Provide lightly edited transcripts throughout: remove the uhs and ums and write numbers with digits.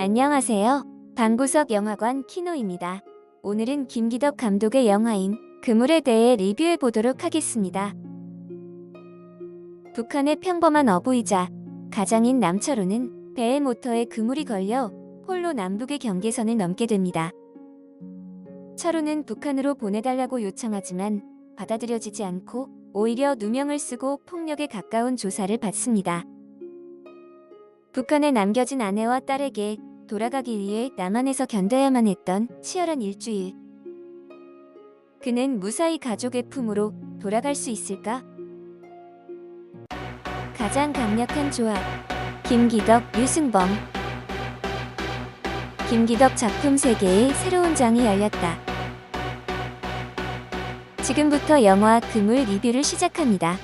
안녕하세요. 방구석 영화관 키노입니다. 오늘은 김기덕 감독의 영화인 그물에 대해 리뷰해 보도록 하겠습니다. 북한의 평범한 어부이자 가장인 남철우는 배의 모터에 그물이 걸려 홀로 남북의 경계선을 넘게 됩니다. 철우는 북한으로 보내달라고 요청하지만 받아들여지지 않고 오히려 누명을 쓰고 폭력에 가까운 조사를 받습니다. 북한에 남겨진 아내와 딸에게 돌아가기 위해 남한에서 견뎌야만 했던 치열한 일주일. 그는 무사히 가족의 품으로 돌아갈 수 있을까? 가장 강력한 조합. 김기덕, 유승범. 김기덕 작품 세계의 새로운 장이 열렸다. 지금부터 영화 그물 리뷰를 시작합니다.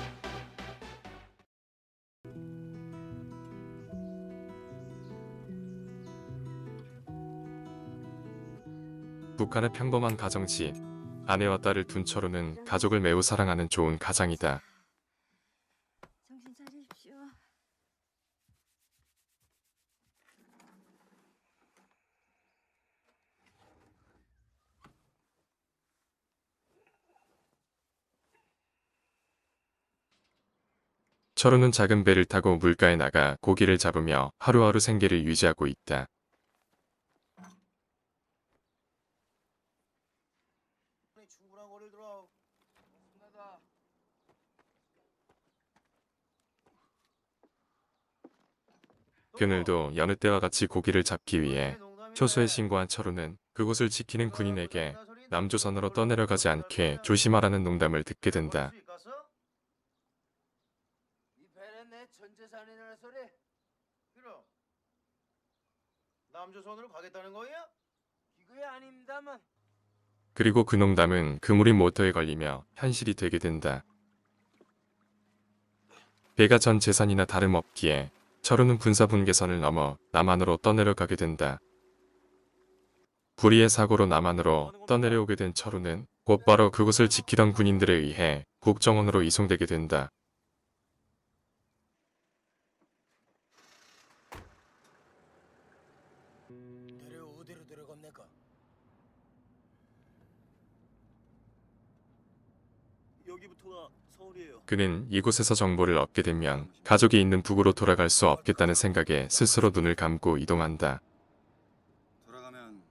북한의 평범한 가정집, 아내와 딸을 둔 철우는 가족을 매우 사랑하는 좋은 가장이다. 정신 차리십시오. 철우는 작은 배를 타고 물가에 나가 고기를 잡으며 하루하루 생계를 유지하고 있다. 충분한 거리를 들어. 맞습니다. 그늘도 여느 때와 같이 고기를 잡기 위해 초소에 신고한 철우는 그곳을 지키는 군인에게 남조선으로 떠내려가지 않게 조심하라는 농담을 듣게 된다. 이 배는 내 전 재산이라는 소리. 그럼 남조선으로 가겠다는 거야? 이거야 아닙니다만. 그리고 그 농담은 그물인 모터에 걸리며 현실이 되게 된다. 배가 전 재산이나 다름없기에 철우는 군사분계선을 넘어 남한으로 떠내려가게 된다. 불의의 사고로 남한으로 떠내려오게 된 철우는 곧바로 그곳을 지키던 군인들에 의해 국정원으로 이송되게 된다. 내려 어디로 데려갑니까? 여기부터가 서울이에요. 그는 이곳에서 정보를 얻게 되면 가족이 있는 북으로 돌아갈 수 없겠다는 생각에 스스로 눈을 감고 이동한다. 돌아가면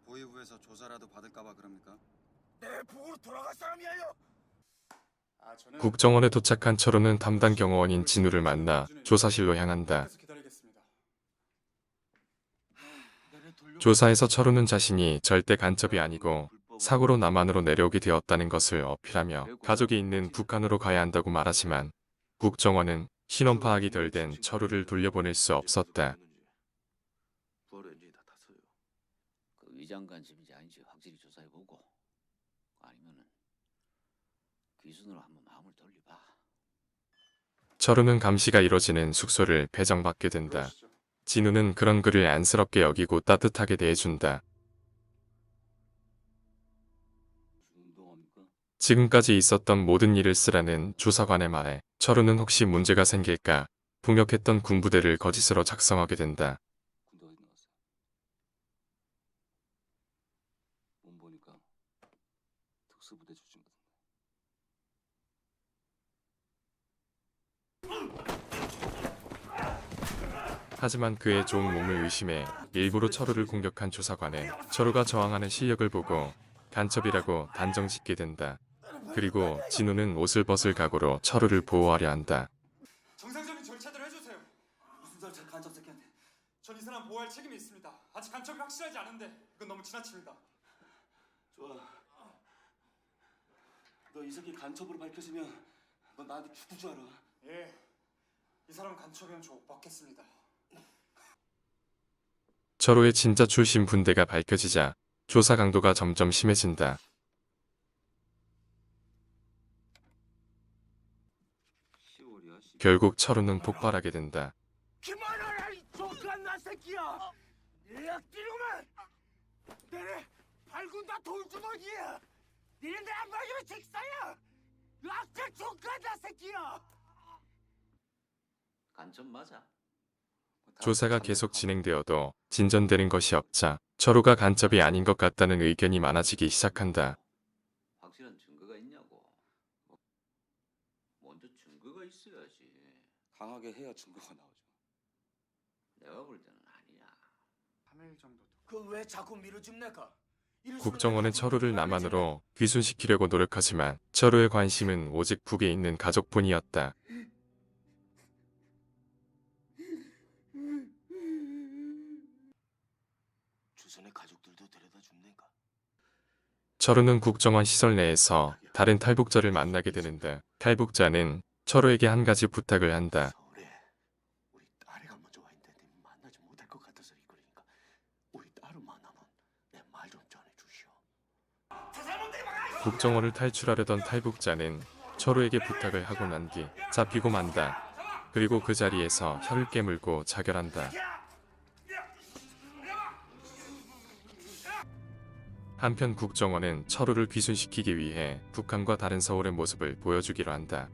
보위부에서 조사라도 받을까봐 그럽니까? 내 북으로 돌아갈 사람이에요. 국정원에 도착한 철우는 담당 경호원인 진우를 만나 조사실로 향한다. 조사에서 철우는 자신이 절대 간첩이 아니고 사고로 남한으로 내려오게 되었다는 것을 어필하며 가족이 있는 북한으로 가야 한다고 말하지만 국정원은 신원 파악이 덜 된 철우를 돌려보낼 수 없었다. 그 위장 간첩인지 아닌지 확실히 조사해보고 아니면은 귀순으로 한번 마음을 돌려봐. 철우는 감시가 이뤄지는 숙소를 배정받게 된다. 진우는 그런 그를 안쓰럽게 여기고 따뜻하게 대해준다. 지금까지 있었던 모든 일을 쓰라는 주사관의 말에 철우는 혹시 문제가 생길까 북역했던 군부대를 거짓으로 작성하게 된다. 군대 어디 나갔어? 몸 보니까 특수부대 출신 같은데. 하지만 그의 좋은 몸을 의심해 일부러 철우를 공격한 주사관은 철우가 저항하는 실력을 보고 간첩이라고 단정짓게 된다. 그리고 진우는 옷을 벗을 각오로 철우를 보호하려 한다. 정상적인 절차대로 해주세요. 무슨 절차 간첩 새끼한테? 전 이 사람 보호할 책임이 있습니다. 아직 간첩이 확실하지 않은데 이건 너무 지나칩니다. 좋아. 너 이 새끼 간첩으로 밝혀지면 너 나한테 죽을 줄 알아. 예, 이 사람 간첩이면 저 못 받겠습니다. 철우의 진짜 출신 분대가 밝혀지자 조사 강도가 점점 심해진다. 결국 철우는 폭발하게 된다. 그만하라 이 족간나 새끼야. 얘끼로만 내래 발군 다 돌주먹이야. 니네 내안 막으면 직사야. 악질 족간나 새끼야. 간첩 맞아? 조사가 계속 진행되어도 진전되는 것이 없자 철호가 간첩이 아닌 것 같다는 의견이 많아지기 시작한다. 확실한 증거가 있냐고. 먼저 증거가 있어야지. 강하게 해야 증거가 나오죠. 내가 볼 때는 아니야. 3일 정도. 그왜 자꾸 밀어줍니까? 국정원은 철호를 남한으로 귀순시키려고 노력하지만 철호의 관심은 오직 북에 있는 가족뿐이었다. 조선의 가족들도 데려다 줍니까? 철호는 국정원 시설 내에서 다른 탈북자를 만나게 되는데 탈북자는 철호에게 한 가지 부탁을 한다. 서울에 우리 딸애가 먼저 와 있는데 만나지 못할 것 같아서 이거니까 우리 딸을 만나면 내 말 좀 전해주시오. 국정원을 탈출하려던 탈북자는 철호에게 부탁을 하고 난 뒤 잡히고 만다. 그리고 그 자리에서 혀를 깨물고 자결한다. 한편 국정원은 철호를 귀순시키기 위해 북한과 다른 서울의 모습을 보여주기로 한다.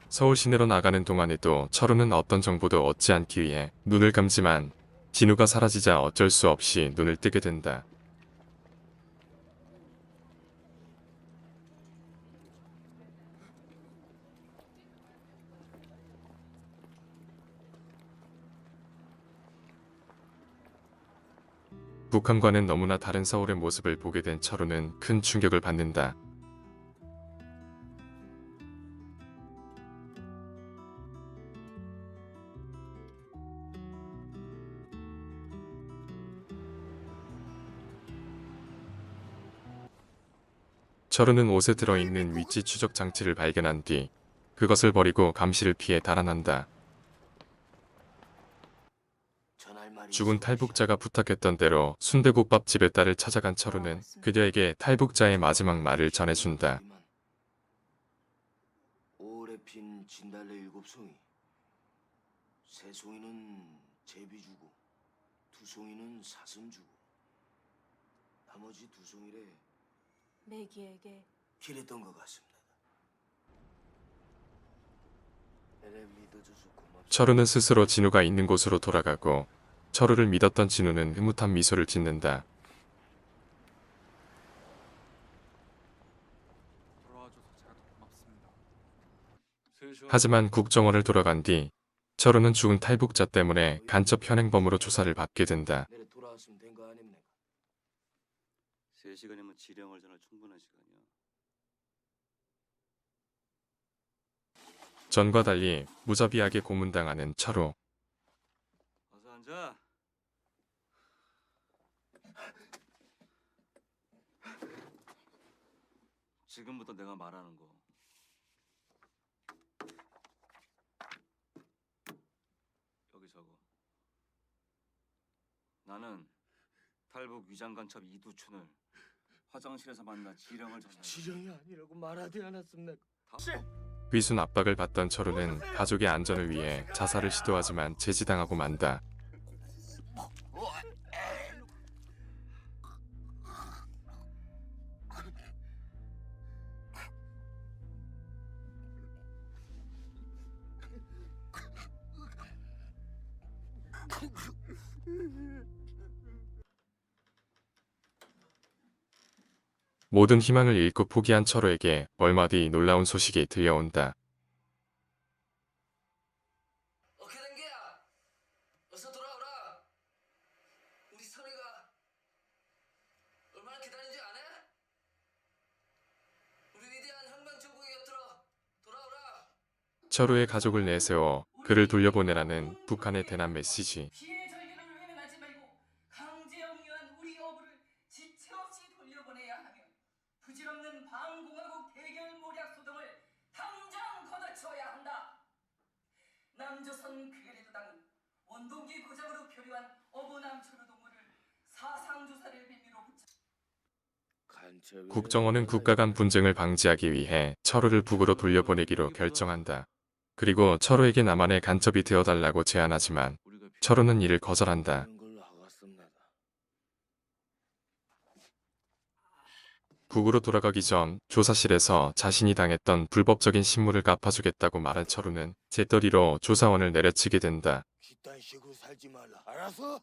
서울 시내로 나가는 동안에도 철호는 어떤 정보도 얻지 않기 위해 눈을 감지만 진우가 사라지자 어쩔 수 없이 눈을 뜨게 된다. 북한과는 너무나 다른 서울의 모습을 보게 된 철호는 큰 충격을 받는다. 철호는 옷에 들어있는 위치 추적 장치를 발견한 뒤 그것을 버리고 감시를 피해 달아난다. 죽은 탈북자가 부탁했던 대로 순대국밥집의 딸을 찾아간 철호는 그녀에게 탈북자의 마지막 말을 전해준다. 오래 핀 진달래 7송이, 3송이는 제비 주고 2송이는 사슴 주고 나머지 2송이래 매기에게 길했던 것 같습니다. 내래 믿어줘서 고맙습니다. 철호는 스스로 진우가 있는 곳으로 돌아가고 철호를 믿었던 진우는 흐뭇한 미소를 짓는다. 돌아와줘서 제가 더 고맙습니다. 하지만 국정원을 돌아간 뒤 철호는 죽은 탈북자 때문에 간첩 현행범으로 조사를 받게 된다. 내래 돌아왔으면 된 거 아닙니까? 3시간이면 지령을 전할 충분한 시간이야. 전과 달리 무자비하게 고문당하는 철호. 어서 앉아. 지금부터 내가 말하는 거. 여기 적어. 나는 탈북 위장 간첩 이두춘을 화장실에서 만나 지령을 전해. 지령이 아니라고 말하지 않았습니까? 귀순 압박을 받던 철호는 가족의 안전을 위해 자살을 시도하지만 제지당하고 만다. 모든 희망을 잃고 포기한 철호에게 얼마 뒤 놀라운 소식이 들려온다. 어떻게 된 게야? 어서 돌아오라. 우리 선이가 얼마나 기다린 줄 아네? 우리 위대한 혁명정국의 곁으로 돌아오라. 철호의 가족을 내세워 그를 돌려보내라는 북한의 대남 메시지. 피해 절개를 외면하지 말고 강제영유한 우리 어부를 지체 없이 돌려보내야 하며 부질없는 반공화국 대결 모략 소동을 당장 걷어쳐야 한다. 남조선 괴뢰도당은 원동기 고장으로 표류한 어부남초로 동물을 사상조사를 빌미로 붙여 국정원은 국가 간 분쟁을 방지하기 위해 철호를 북으로 돌려보내기로 결정한다. 그리고 철호에게 남한의 간첩이 되어달라고 제안하지만 철호는 이를 거절한다. 북으로 돌아가기 전 조사실에서 자신이 당했던 불법적인 신문을 갚아주겠다고 말한 철우는 재떨이로 조사원을 내려치게 된다. 이딴 식으로 살지 말라. 알았어?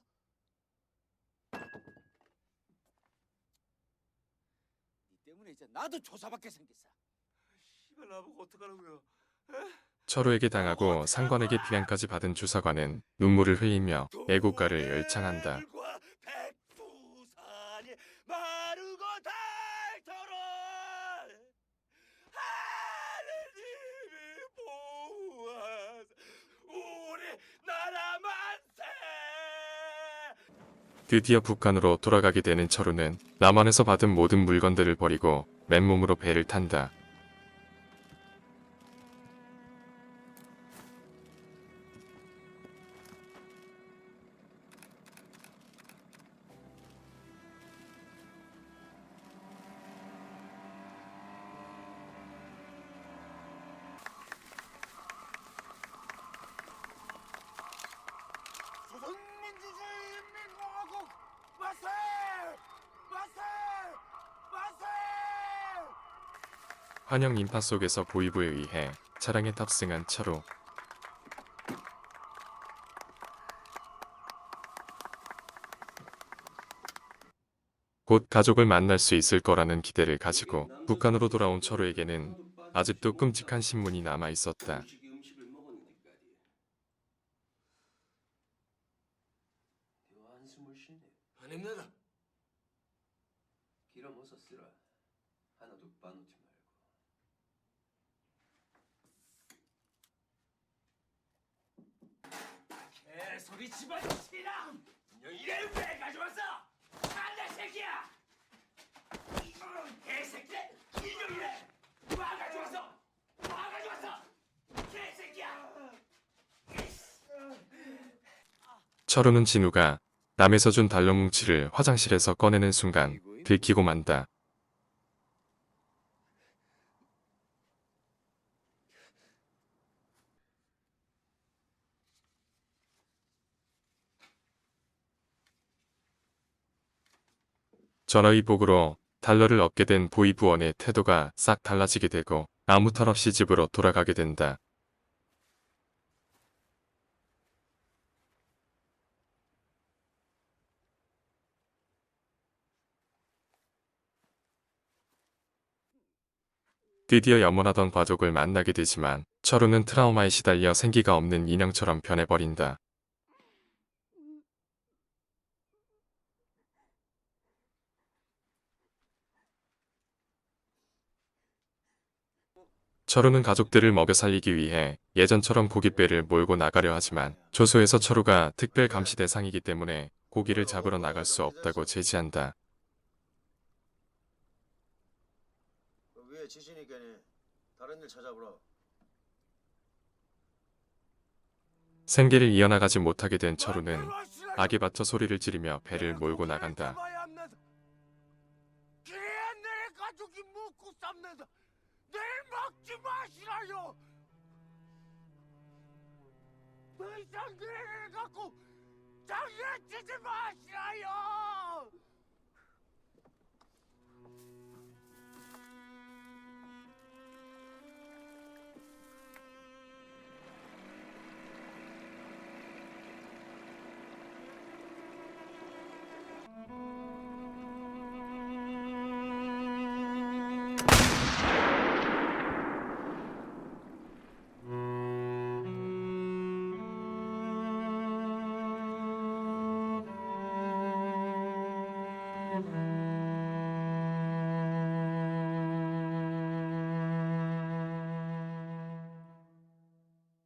니 때문에 이제 나도 조사받게 생겼어. 씨발 나보고 어떡하라고요? 철우에게 당하고 상관에게 비난까지 받은 조사관은 눈물을 흘리며 애국가를 열창한다. 돌과 백두산이 마르고 닳도록 하느님이 보호하사 우리 나라 만세. 드디어 북한으로 돌아가게 되는 철우는 남한에서 받은 모든 물건들을 버리고 맨몸으로 배를 탄다. 조선민주주의인민공화국 만세! 만세! 만세! 환영 인파 속에서 보위부에 의해 차량에 탑승한 철우. 곧 가족을 만날 수 있을 거라는 기대를 가지고 북한으로 돌아온 철우에게는 아직도 끔찍한 신문이 남아 있었다. 음식을 먹었는데까지. 내가 한숨을 쉬네. 아닙니다. 기름 어서 쓰라. 하나도 빠놓지 말고. 개소리 집어치라! 이래 왜 가져왔어? 안돼 새끼야! 개새끼! 이놈이래! 와 가져왔어! 와 가져왔어! 개새끼야! 철우는 진우가 남에서 준 달러 뭉치를 화장실에서 꺼내는 순간 들키고 만다. 전화위복으로 달러를 얻게 된 보위부원의 태도가 싹 달라지게 되고 아무 탈 없이 집으로 돌아가게 된다. 드디어 염원하던 가족을 만나게 되지만 철우는 트라우마에 시달려 생기가 없는 인형처럼 변해버린다. 철우는 가족들을 먹여 살리기 위해 예전처럼 고깃배를 몰고 나가려 하지만 조소에서 철우가 특별 감시 대상이기 때문에 고기를 잡으러 나갈 수 없다고 제지한다. 위에 지시니까니 다른 일 찾아보라. 생계를 이어나가지 못하게 된 철우는 악에 받쳐 소리를 지르며 배를 몰고 나간다. 내 가족이 먹고 삽니다. 늘 먹지 마시라요. 더 이상 그를 갖고 장난치지 마시라요.